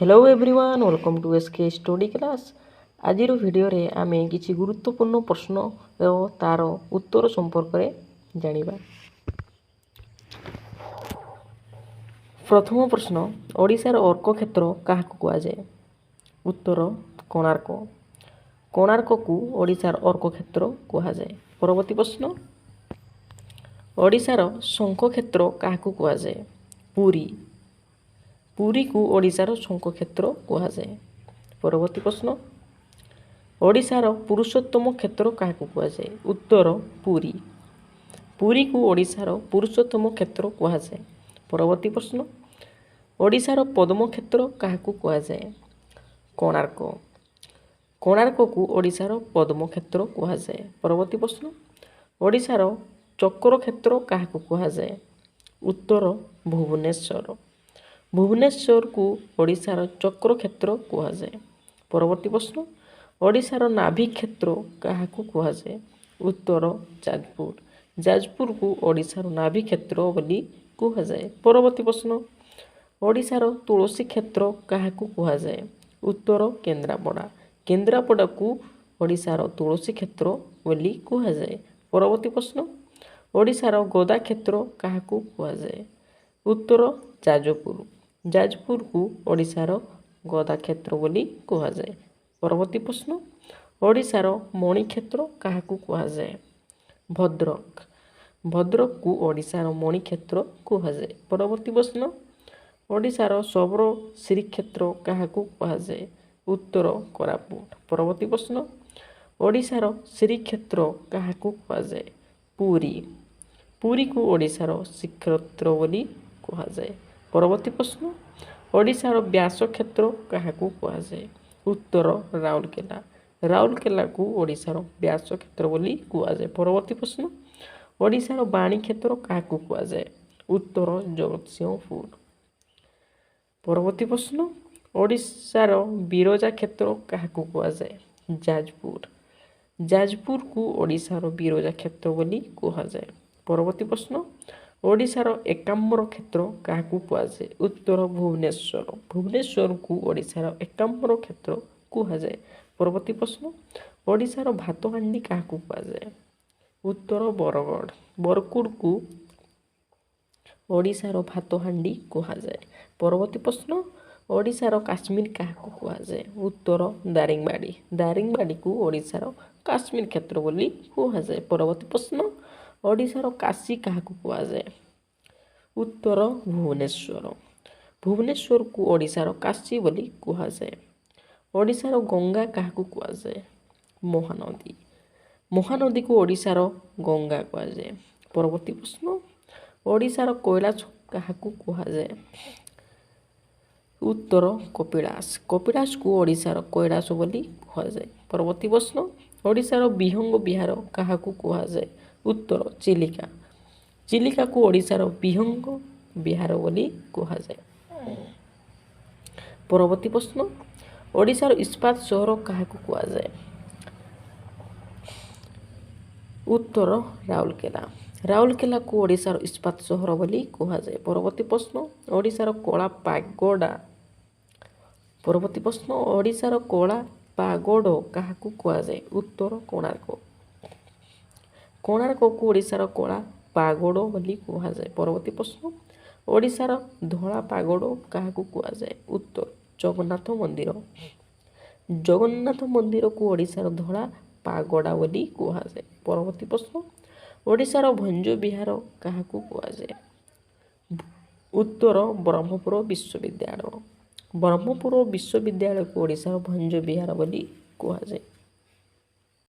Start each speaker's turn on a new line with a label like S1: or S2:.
S1: Hello everyone welcome to SK study class. आज video रे आमे किछि गुरुत्वपूर्ण प्रश्न और तार उत्तर संपर्क में जानिबा। प्रथम प्रश्न, ओडिशार अर्क क्षेत्र काहाकु कुआ जाए? उत्तर कोणार्क। कोणार्क को ओडिशार अर्क क्षेत्र कुआ जाए। परवर्ती प्रश्न, ओडिशार शंख क्षेत्र काहाकु कुआ जाए? पुरी। पुरी को ओडिशार शंख क्षेत्र कुआ जाए। परवर्ती प्रश्न, ओडिशार पुरुषोत्तम क्षेत्र काहाकु कुआ जाए? उत्तर पुरी। पुरी को ओडिशार पुरुषोत्तम क्षेत्र कुआ जाए। परवर्ती प्रश्न, ओडिशार पद्म क्षेत्र काहाकु कुआ जाए? कोणार्क। कोणार्क को ओडिशार पद्म क्षेत्र कुआ जाए। परवर्ती प्रश्न, ओडिशार चक्र क्षेत्र काहाकु कुआ जाए? उत्तर भुवनेश्वर। भुवनेश्वर को ओडिशार चक्र क्षेत्र कुआ जाए। परवर्ती प्रश्न, ओडिशार नाभि क्षेत्र काहाकु कुआ जाए? उत्तर जाजपुर। जाजपुर को ओडिशार नाभि क्षेत्र बोली कुआ जाए। परवर्ती प्रश्न, ओडिशार तुलसी क्षेत्र काहाकु कुआ जाए? उत्तर केन्द्रापड़ा। केन्द्रापड़ा को ओडिशार तुलसी क्षेत्र बोली कुआ जाए। परवर्ती प्रश्न, ओडिशार गदा क्षेत्र काहाकु कुआ जाए? उत्तर जाजपुर। जाजपुर को ओडिशार गदा क्षेत्र बोली कुआ जाए। परवर्ती प्रश्न, ओडिशार मणि क्षेत्र काहाकु कुआ जाए? भद्रक। भद्रक को ओडिशार मणि क्षेत्र कुआ जाए। परवर्ती प्रश्न, ओडिशार शबर श्रीक्षेत्र काहाकु कुआ जाए? उत्तर कोरापुट। परवर्ती प्रश्न, ओडिशार श्रीक्षेत्र काहाकु कुआ जाए? पुरी। पुरी को ओडिशार श्रीक्षेत्र बोली कुआ जाए। परवर्ती प्रश्न, ओडिशार व्यास क्षेत्र काहाकु कुआ जाए? उत्तर राउरकेला। राउरकेला को ओडिशार व्यास क्षेत्र बोली कुआ जाए। परवर्ती प्रश्न, ओडिशार बाणी क्षेत्र काहाकु कुआ जाए? उत्तर जगतसिंहपुर। परवर्ती प्रश्न, ओडिशार बिरजा क्षेत्र काहाकु कुआ जाए? जाजपुर। जाजपुर को ओडिशार बिरजा क्षेत्र बोली कुआ जाए। परवर्ती प्रश्न, ओडिशार एकाम्र क्षेत्र काहाकु कुआ जाए? उत्तर भुवनेश्वर। भुवनेश्वर को ओडिशार एकाम्र क्षेत्र कुआ जाए। परवर्ती प्रश्न, ओडिशार भातहांडी काहाकु कुआ जाए? उत्तर बरगढ़। बरगढ़ को ओडिशार भातहांडी कुआ जाए। परवर्ती प्रश्न, ओडिशार काश्मीर काहाकु कुआ जाए? उत्तर दारिंगबाड़ी। दारिंगबाड़ी को ओडिशार काश्मीर क्षेत्र बोली कुआ जाए। परवर्ती प्रश्न, ओडिशार काशी काहाकु कुआ जाए? उत्तर भुवनेश्वर। भुवनेश्वर को ओडिशार काशी बोली कुआ जाए। ओडिशार गंगा काहाकु कुआ जाए? महानदी। महानदी को ओडिशार गंगा कुआ जाए। परवर्ती प्रश्न, ओडिशार कैलाश काहाकु कुआ जाए? उत्तर कपिलास। कपिलास को ओडिशार कैलाश बोली कुआ जाए। परवर्ती प्रश्न, ओडिशार विहंग विहार काहाकु कुआ जाए? उत्तर चिलिका। चिलिका को ओडिशार विहंग विहार बोली कुआ जाए। परवर्ती प्रश्न, ओडिशार इस्पात सहर काहाकु कुआ जाए? उत्तर राउरकेला। राउरकेला को ओडिशार इस्पात सहर बोली कुआ जाए। परवर्ती प्रश्न, ओडिशार कला पागोडा। परवर्ती प्रश्न, ओडिशार कला पागोड काहाकु कुआ जाए? उत्तर कोणार्क। कोणार्क को ओडिशार कला पागोड बोली कुआ जाए। परवर्ती प्रश्न, ओडिशार धला पागोड काहाकु कुआ जाए? उत्तर जगन्नाथ मंदिर। जगन्नाथ मंदिर को ओडिशार धला पागोडा बोली कुआ जाए। परवर्ती प्रश्न, ओडिशार भंज विहार काहाकु कुआ जाए? उत्तर ब्रह्मपुर विश्वविद्यालय। ब्रह्मपुर विश्वविद्यालय को ओडिशार भंज विहार बोली कुआ जाए।